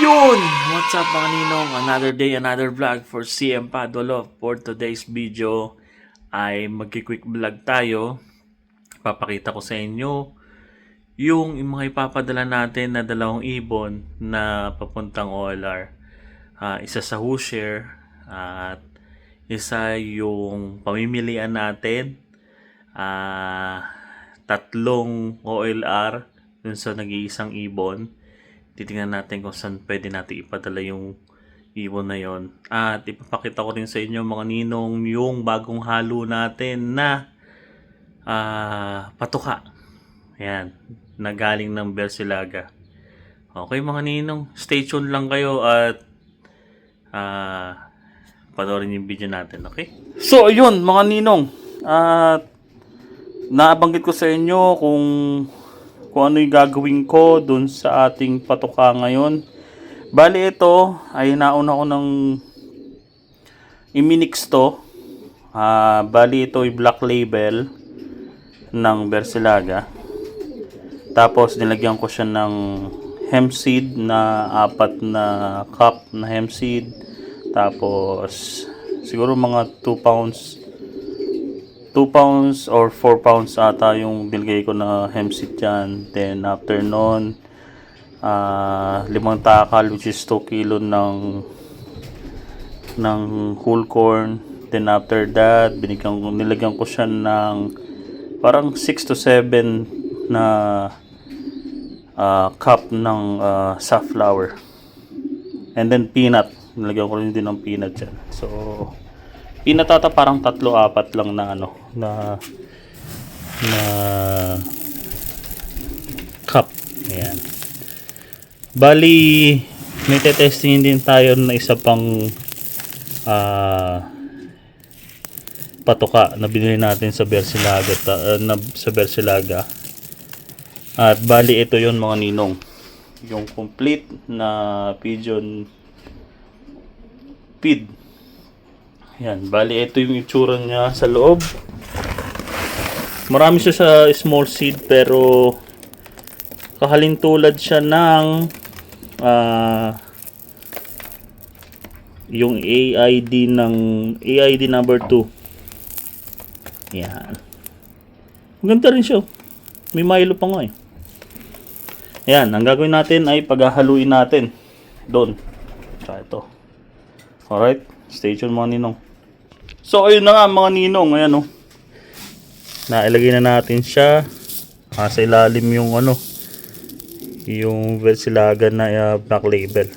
Yun! What's up mga ninong? Another day, another vlog for CM Padolo. For today's video ay magki-quick vlog tayo. Papakita ko sa inyo yung mga ipapadala natin na dalawang ibon na papuntang OLR. Isa sa Hoosier at isa yung pamimilian natin. Tatlong OLR dun sa nag-iisang ibon. Titingnan natin kung saan pwede natin ipadala yung ibon na yon. At ipapakita ko rin sa inyo mga ninong yung bagong halo natin na patuka. Ayan, na galing ng Bersilaga. Okay mga ninong, stay tuned lang kayo at panoorin yung video natin, okay? So ayun mga ninong, at nabanggit ko sa inyo kung ano yung gagawin ko dun sa ating patuka ngayon. Bali ito ay nauna ko ng i-minix to. Bali ito ay black label ng Bersilaga. Tapos nilagyan ko siya ng hemp seed na 4 na cup na hemp seed. Tapos siguro mga 2 pounds or 4 pounds ata yung bilgay ko na hemp seed dyan. Then after nun, 5 takal which is 2 kilo ng whole corn. Then after that, nilagyan ko siya ng parang 6 to 7 na cup ng safflower. And then peanut. Nilagyan ko rin din ng peanut dyan. So pinatata parang 3-4 lang na na cup. Ayan. Bali may testingin din tayo na isa pang patuka na binili natin sa Bersilaga at bali ito yon mga ninong, yung complete na pigeon feed. Yan, bali ito yung itsura niya sa loob. Marami siya sa small seed pero kahalintulad siya ng yung AID number 2. Yan. Maganda rin siya. May Milo pa nga eh. Yan, ang gagawin natin ay paghahaluin natin doon. Tsaka ito. Alright, stay tuned mga ninong. So ayun na nga mga ninong, ayan nailagay na natin siya sa ilalim yung yung Bersilaga na black label.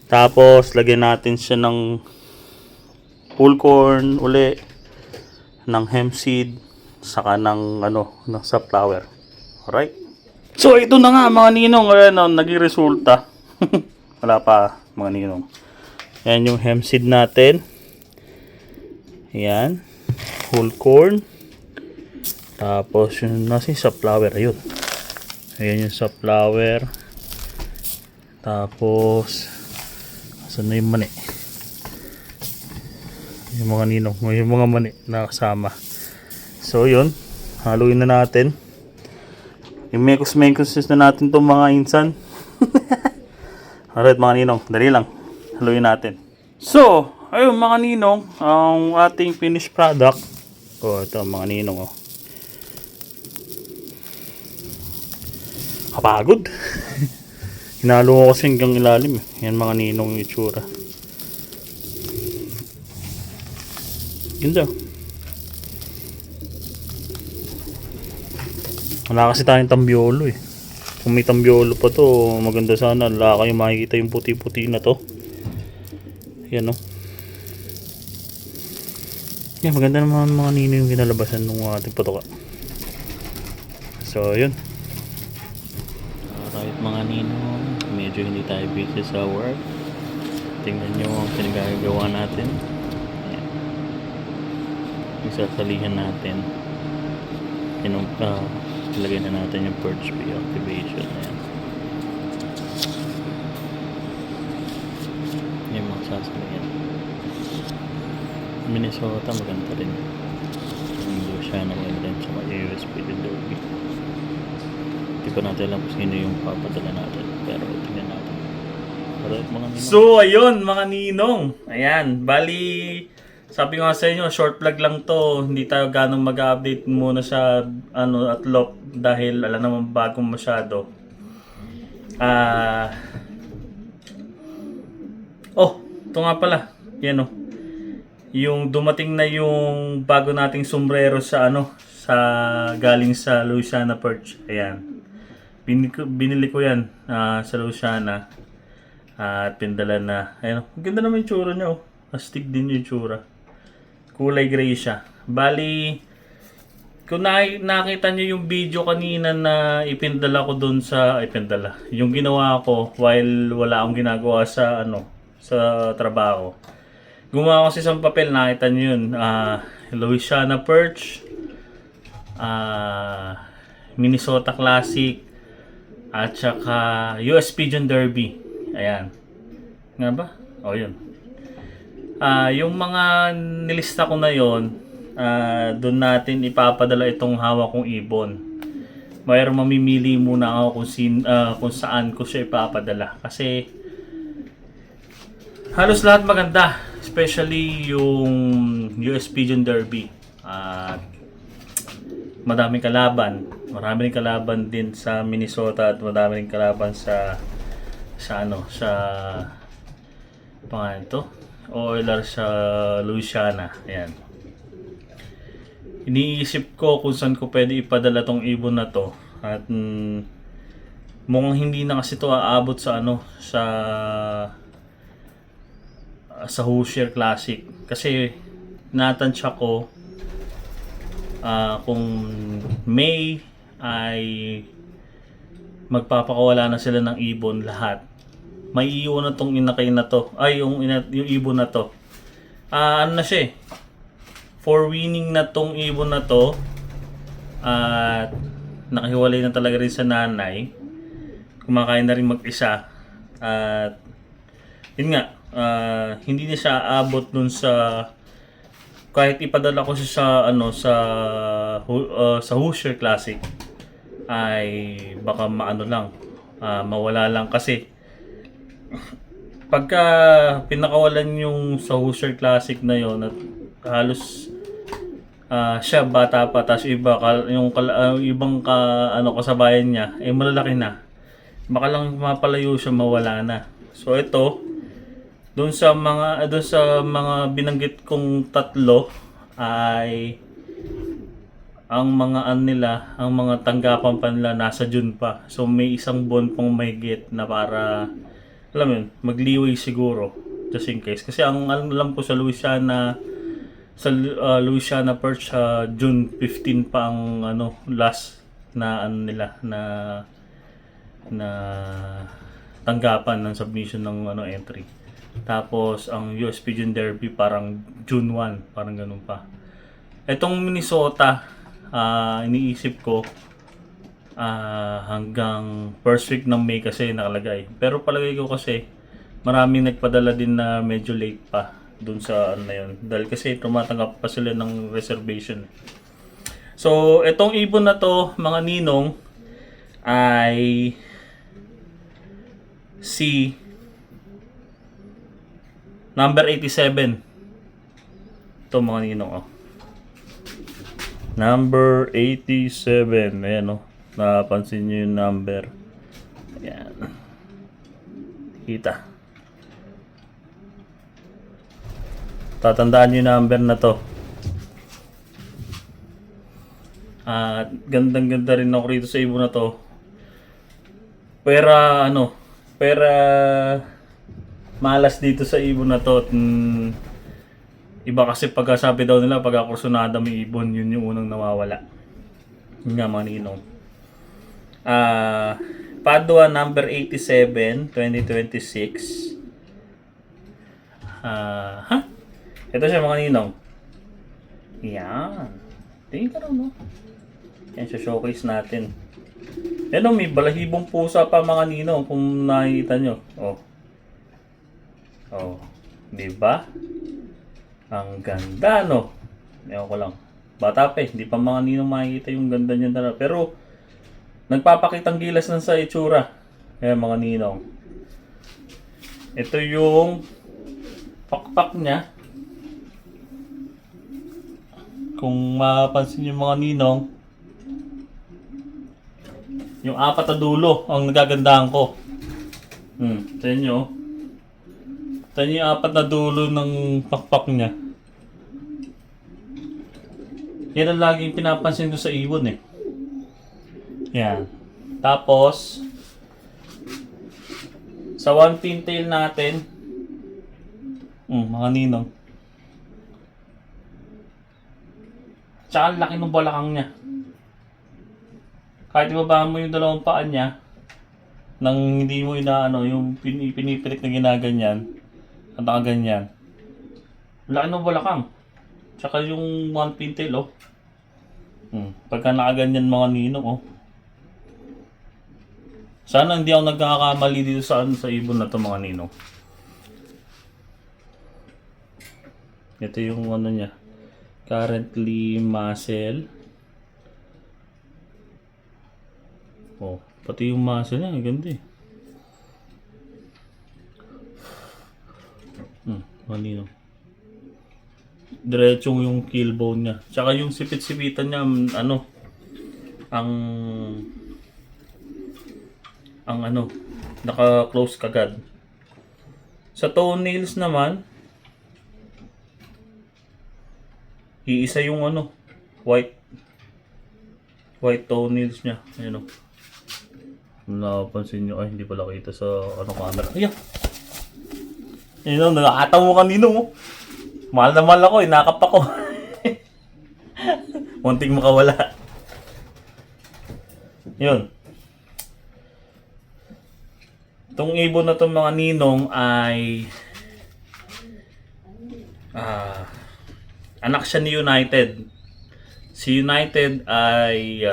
Tapos lagyan natin siya ng whole corn uli, ng hemp seed, saka ng ng safflower. Alright. So ito na nga mga ninong, ayan naging resulta. Wala pa mga ninong. Ayan yung hemp seed natin. Ayan, whole corn. Tapos yung nasa safflower, ayun. Ayan yung safflower. Tapos asan na yung mani? Yung mga ninong, yung mga mani na kasama. So yun, haluin na natin. Yung mekos na natin itong mga insan. Alright mga ninong, dali lang. Haluin natin. So ayun mga ninong, ang ating finished product. Ito mga ninong kapagod. Hinalo ko kasi hanggang ilalim. Yan mga ninong yung itsura. Ganda. Wala kasi tayong tambiolo eh. Kung may tambiolo pa to, maganda sana. Wala kayo makikita yung puti-puti na to. Yan yan, maganda naman mga ninong yung kinalabasan ng ating patuka. So yun. Alright mga ninong, medyo hindi tayo busy sa work. Tingnan nyo ang pinagagawa natin. Ayan. Yung sasalihan natin. Ilagay na natin yung purge bee activation. Ayan. Yung mga sasalihan. Minnesota maganda rin. Yung Luciano Wildland sa USB Derby. Hindi pa natin alam kung sino yung papadala natin, pero tingnan natin. Mga ninong. So, ayun, mga ninong. Ayan, bali, sabi ko nga sa inyo, short vlog lang to. Hindi tayo ganong mag-update muna sa at lock dahil alam naman bagong masyado. Ito nga pala. Yan oh. Yung dumating na yung bago nating sombrero sa sa galing sa Louisiana Perch. Ayan. Binili ko yan sa Louisiana. At pindala na. Ayun. Ang ganda naman yung tsura niya. Oh. Astig din yung tsura. Kulay gray siya. Bali, kung nakita niyo yung video kanina na ipindala ko dun sa... Yung ginawa ko while wala akong ginagawa sa sa trabaho. Gumawa ko sa isang papel. Nakita niyo yun. Louisiana Perch. Minnesota Classic. At saka US Pigeon Derby. Ayan. Nga ba? O, yun. Yung mga nilista ko na yon, doon natin ipapadala itong hawak kong ibon. Mayroon mamimili muna ako kung saan ko siya ipapadala. Kasi halos lahat maganda. Especially yung US Pigeon Derby. Madaming kalaban. Maraming kalaban din sa Minnesota at madaming kalaban sa pangalan ito? Oilers sa Louisiana. Ayan. Iniisip ko kung saan ko pwede ipadala tong ibon na to. At mukhang hindi na kasi to aabot sa sa Hoosier Classic. Kasi natansya ko kung May ay magpapakawala na sila ng ibon lahat. May iwan na tong inakay na to. Ay, yung ibon na to. Na siya eh. For winning na tong ibon na to. At nakahiwalay na talaga rin sa nanay. Kumakain na rin mag-isa. At yun nga, hindi na siya aabot dun sa kahit ipadala ko siya sa Hoosier Classic ay baka mawala lang kasi pagka pinakawalan yung sa Hoosier Classic na yon at halos siya bata pa tapos yung ibang kasabayan niya ay malalaki na, baka lang mapalayo siya, mawala na. So ito doon sa mga binanggit kong tatlo ay ang mga tanggapan pa nila nasa June pa. So may isang buwan pang mahigit na para alam mo yun, magliway siguro just in case. Kasi ang alam ko sa Louisiana Perch June 15 pa ang last na na tanggapan ng submission ng entry. Tapos ang US Pigeon Derby parang June 1, parang ganun pa. Etong Minnesota, iniisip ko hanggang first week ng May kasi nakalagay. Pero palagay ko kasi maraming nagpadala din na medyo late pa dun sa na yun. Dahil kasi tumatanggap pa sila ng reservation. So, etong ibon na to, mga ninong, ay si number 87. Ito mga ninong, Number 87. Ayan, napansin nyo yung number. Ayan. Kita. Tatandaan nyo yung number na to. At gandang-ganda rin ako rito sa ibon na to. Pera malas dito sa ibon na to. Iba kasi pagkasabi daw nila pag kursunada may ibon, yun yung unang nawawala. Yun nga mga ninong. Padua number 87, 2026. Ito siya mga ninong. Yan. Tingin ka raw, no? Yan siya, showcase natin. Yan, may balahibong pusa pa mga ninong kung nakikita nyo. Diba? Ang ganda, no? Ewan ko lang. Bata pa hindi pa mga ninong makikita yung ganda niya talaga. Pero, nagpapakitang gilas na sa itsura. Ayan mga ninong. Ito yung pakpak niya. Kung mapansin yung mga ninong, yung apat na dulo ang nagagandahan ko. Ito nyo. Ito yung apat na dulo ng pakpak niya. Yan ang laging pinapansin ko sa ibon eh. Yan. Tapos, sa one pintail natin, mga ninong. Tsaka ang laki ng balakang niya. Kahit ibabaan mo yung dalawang paa niya, nang hindi mo inaano, yung pinipilit na ginaganyan, at nakaganyan. Laki ng balakang. Tsaka yung one pintail, oh. Pagka nakaganyan mga ninong, oh. Sana hindi ako nagkakamali dito sa ibon na to mga ninong. Ito yung ano niya. Currently muscle. Oh, pati yung muscle niya, ganda eh. Mga ninong. Diretsong yung keel bone niya. Tsaka yung sipit-sipitan niya, ano, naka-close kagad. Sa toenails naman, iisa yung ano, white toenails niya. Ayun o. Kung napansin nyo, ay hindi pala kita sa camera. Ayan! Ayun o, nakakataw mo kanino mo. Mahal na mahal ako, inakap ako. Munting makawala. Yun. Itong ibon na itong mga ninong ay anak siya ni United. Si United ay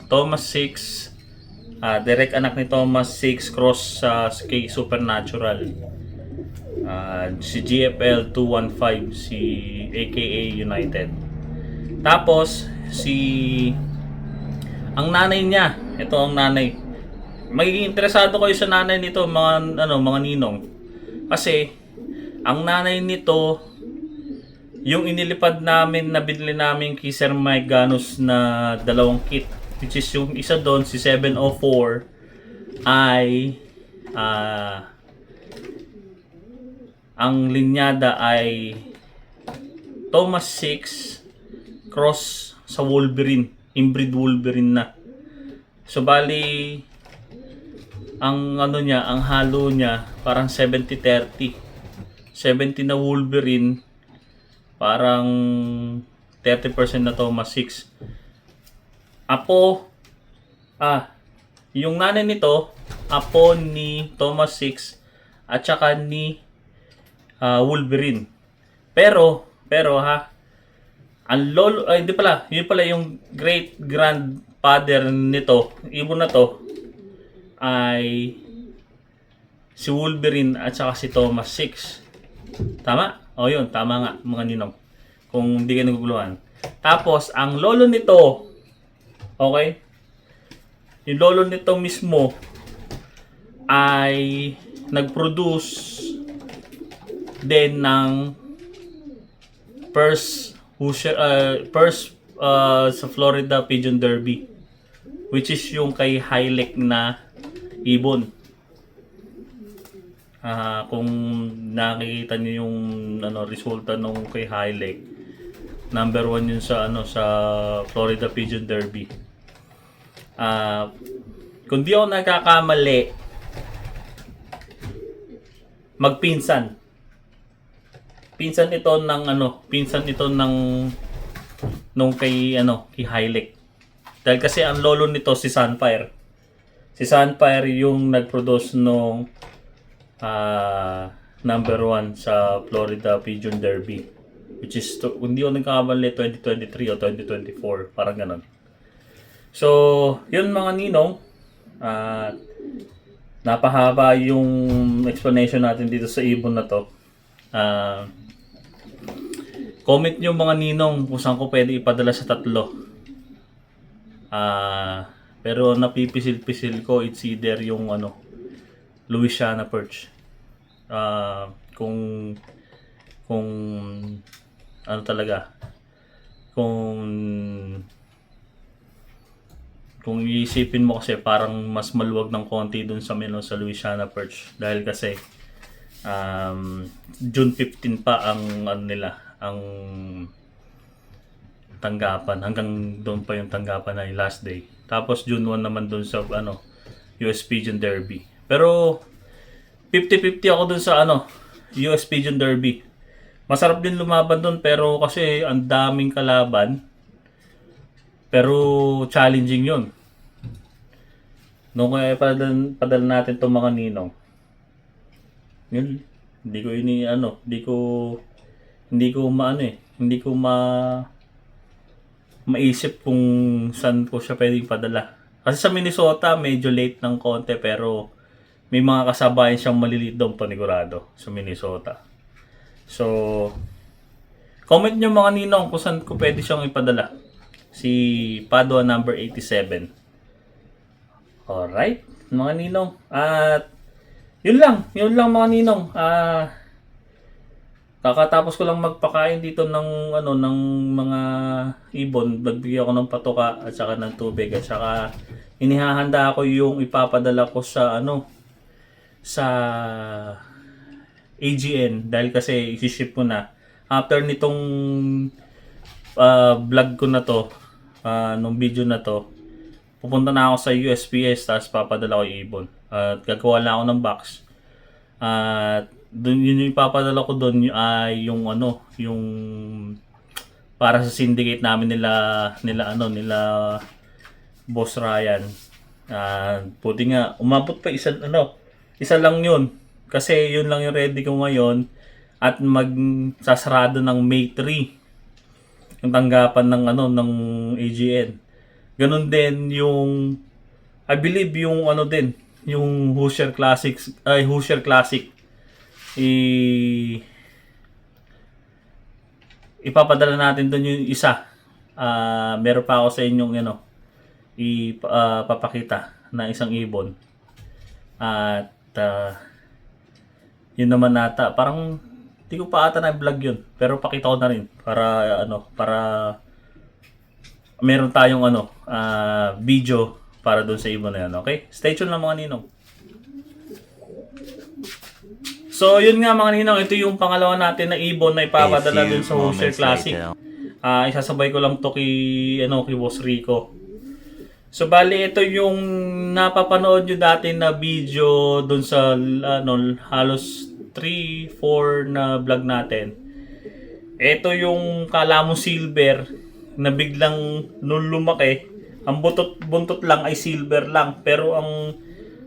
Thomas 6, direct anak ni Thomas 6 cross sa kay Supernatural. Si GFL 215, si AKA United. Tapos ang nanay niya, ito ang nanay. Magiging interesado kayo sa nanay nito, mga ninong. Kasi ang nanay nito, yung inilipad namin na binili namin kay Sir Mike Ganus na dalawang kit, which is yung isa doon, si 704, ay ang linyada ay Thomas 6 cross sa Wolverine, inbreed Wolverine na. So bali, ang halo niya parang 70-30. 70 na Wolverine, parang 30% na Thomas 6. Yung nanay nito, apo ni Thomas 6 at saka ni Wolverine. Pero ang lolo, ay di pala, yun pala yung great grandfather nito, ibon na to, ay si Wolverine at saka si Thomas 6. Tama? O yun, tama nga mga ninong. Kung hindi kayo naguguluhan. Tapos, ang lolo nito, okay? Yung lolo nito mismo ay nag-produce din ng first sa Florida Pigeon Derby, which is yung kay Hilek na ibon. Kung nakikita niyo yung resulta nung kay Hilek, number 1 yun sa sa Florida Pigeon Derby. Kung di ako nagkakamali, magpinsan. Pinsan ito ng nung kay Hilek. Dahil kasi ang lolo nito si Sunfire. Si Sunfire yung nag-produce nung number 1 sa Florida Pigeon Derby, which is hindi ko nagkakamali 2023 o 2024, parang ganon. So, yun mga ninong, napahaba yung explanation natin dito sa ibon na to. Comment nyo mga ninong kung saan ko pwede ipadala sa tatlo. Pero napipisil-pisil ko, it's either yung Louisiana perch. Kung kung ano talaga, kung iisipin mo kasi parang mas maluwag ng konti dun sa menu sa Louisiana Perch dahil kasi June 15 pa ang ano nila, ang tanggapan, hanggang doon pa yung tanggapan ay last day. Tapos June 1 naman doon sa US Pigeon Derby. Pero 50-50 ako doon sa US Pigeon Derby. Masarap din lumaban doon pero kasi ang daming kalaban. Pero challenging 'yon. Nung kaya padala natin itong mga ninong. Yun, hindi ko maisip kung saan ko siya pwedeng padala. Kasi sa Minnesota, medyo late ng konti pero may mga kasabayan siyang maliliit doon panigurado sa Minnesota. So, comment nyo mga ninong kung saan ko pwede siyang ipadala. Si Padua number 87. Alright, mga ninong. At yun lang mga ninong. Kakatapos ko lang magpakain dito ng mga ibon. Nagbigay ako ng patuka at saka ng tubig at saka inihahanda ko yung ipapadala ko sa sa AGN dahil kasi i-ship ko na. After nitong vlog ko na to, nung video na to, pupunta na ako sa USPS tapos papadala ko yung ibon. At gagawa lang ako ng box. At yun yung ipapadala ko doon ay yung yung para sa syndicate namin nila Boss Ryan. Buti nga umabot pa isa lang yun. Kasi yun lang yung ready ko ngayon at magsasarado ng May 3 yung tanggapan ng AGN. Ganun din yung I believe yung yung Hoosier Classic ipapadala natin doon yung isa. Meron pa ako sa inyong papakita na isang ibon. At yun naman nata. Parang hindi ko pa ata na-vlog yun. Pero pakita ko na rin para meron tayong video para doon sa ibon na yan. Okay? Stay tuned lang mga ninong. So, yun nga mga ninong, ito yung pangalawa natin na ibon na ipapadala dun sa Hoosier Classic. Isasabay ko lang to kay Boss Rico. So, bali, ito yung napapanood nyo dati na video dun sa halos 3-4 na vlog natin. Ito yung kala mo silver na biglang nung lumaki, ang buntot lang ay silver lang. Pero ang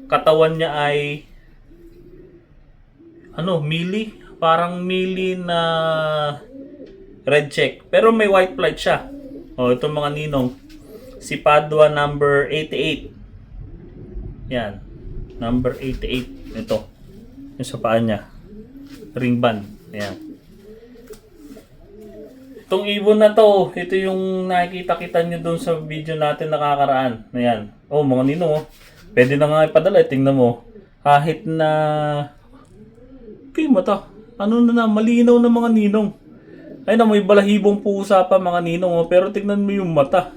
katawan niya ay mili, parang mili na red check. Pero may white flight siya. Ito mga ninong. Si Padua number 88. Yan. Number 88. Ito. Yung sa paa niya. Ring band. Yan. Itong ibon na to, ito yung nakikita-kita nyo dun sa video natin nakakaraan. Ayan. Mga ninong. Pwede na nga ipadala. Tingnan mo. Kahit na mata. Malinaw na mga ninong. Ay na, may balahibong pusa pa mga ninong. Pero tignan mo yung mata.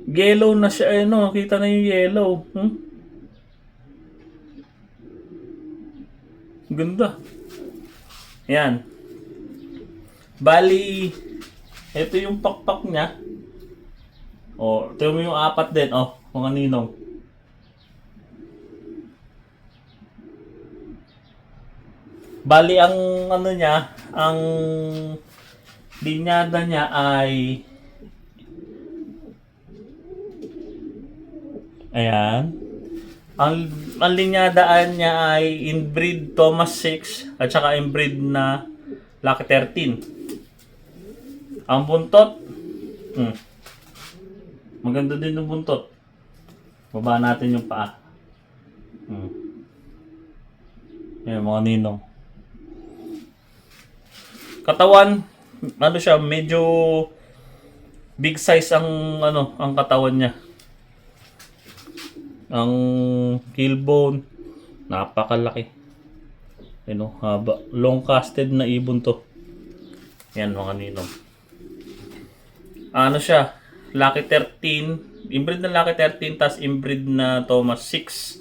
Yellow na siya. Kita na yung yellow. Ganda. Yan. Bali, ito yung pakpak niya. Ito yung apat din. Mga ninong. Bali, ang ang linyada niya ay ayan. Ang linyadaan niya ay inbreed Thomas 6 at saka inbreed na Lucky 13. Ang buntot, maganda din yung buntot. Baba natin yung paa. Ayan, mga ninong. Katawan, siya, medyo big size ang katawan niya. Ang keelbone, napakalaki. Haba. Long casted na ibon to. Yan mga ninong. Ano siya? Lucky 13. Inbreed na Lucky 13, tas inbreed na Thomas 6.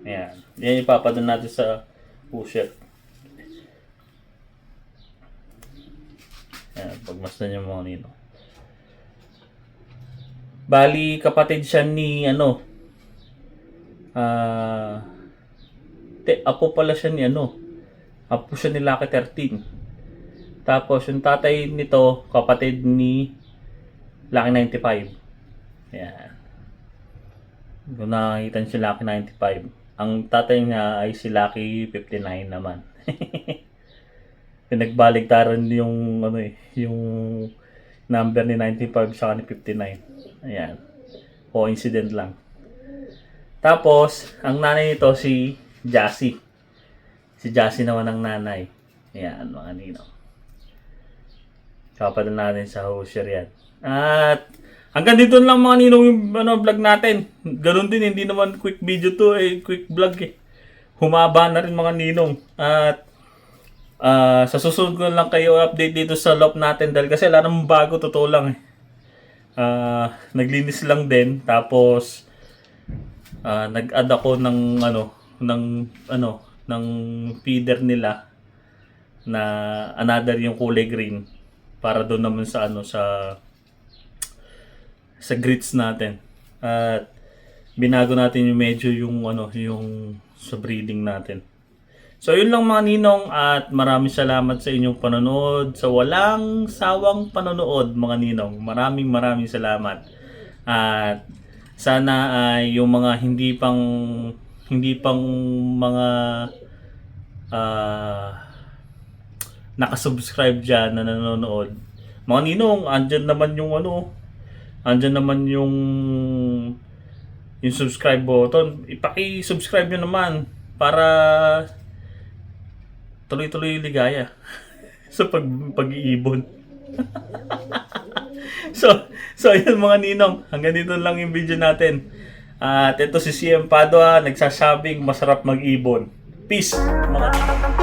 Ayan. Yan ipapadun natin sa pusher. Ayan. Pagmasdan niyo mga ninong. Bali, kapatid siya ni apo pala siya ni apo siya ni Lucky 13. Tapos yung tatay nito, kapatid ni Lucky 95. Ayan. Kung nakakita niyo si Lucky 95. Ang tatay niya ay si Lucky 59 naman. Pinagbaligtaran yung yung number ni 95 sa ni 59. Ayan. Coincident lang. Tapos, ang nanay nito si Jassy. Si Jassy naman ang nanay. Ayan, mga ninong. Kapadal natin sa hosher yan. At hanggang dito lang mga ninong yung vlog natin. Ganun din, hindi naman quick video to, quick vlog eh. Humaba na rin mga ninong. At sa susunod ko lang kayo update dito sa loft natin dahil kasi wala namang bago, totoo lang eh. Naglinis lang din, tapos nag-add ako ng feeder nila na another yung kulay green para doon naman sa sa grits natin. At binago natin yung medyo yung sa breeding natin. So yun lang mga ninong, at maraming salamat sa inyong panonood, sa walang sawang panonood mga ninong. Maraming salamat. At sana ay yung mga hindi pang mga nakasubscribe dyan na nanonood. Mga ninong, andyan naman yung subscribe button. Ipaki-subscribe nyo naman para tuloy-tuloy ligaya sa pag-iibon. So ayun mga ninong, hanggang dito lang yung video natin. At ito si CM Padua, nagsasabing masarap mag-ibon. Peace mga ninong.